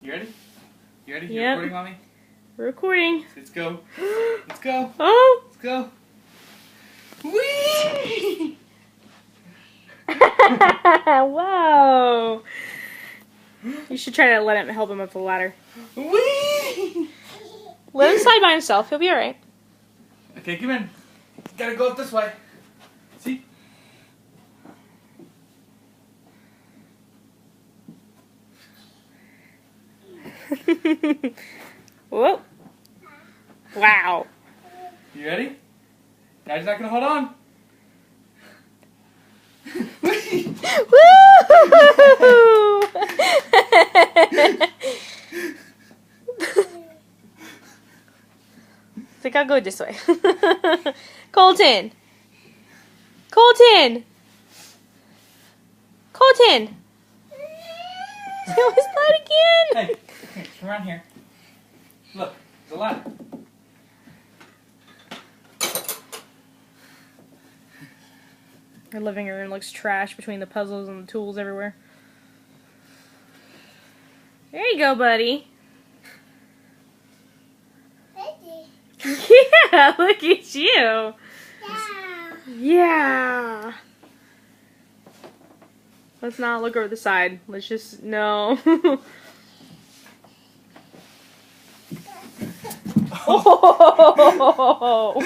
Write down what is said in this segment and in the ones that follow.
You ready? You ready? You Yep. recording, Mommy? We're recording. Let's go. Let's go. Oh! Let's go. Whee! Whoa! You should try to help him up the ladder. Whee! Let him slide by himself. He'll be alright. Okay, come in. Gotta go up this way. See? Whoa! Wow! You ready? Daddy's not gonna hold on. Whee! Woo! I think I'll go this way. Colton! Colton! Colton! He always slide again! Hey, come around here. Look, there's a ladder. Our living room looks trash between the puzzles and the tools everywhere. There you go, buddy. Yeah, look at you. Yeah. Let's not look over the side. Let's just, no. Oh.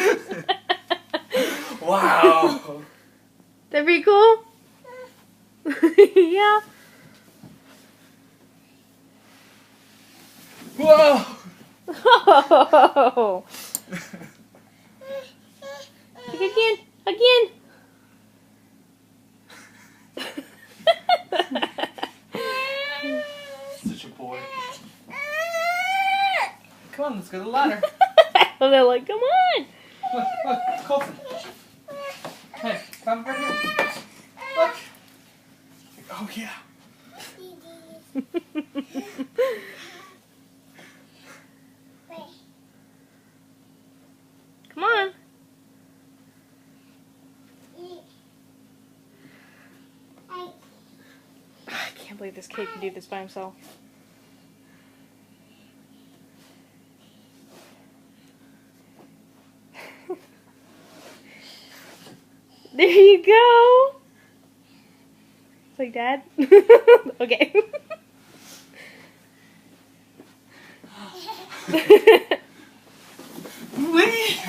Wow. That'd be cool. Yeah. Whoa. Oh. Again. Again. Such a boy. Come on, let's go to the ladder. And they're like, come on. Look, look, it's Colton. Hey, come right here. Look. Oh, yeah. Come on. I can't believe this kid can do this by himself. There you go. It's like, Dad. Okay. Whee!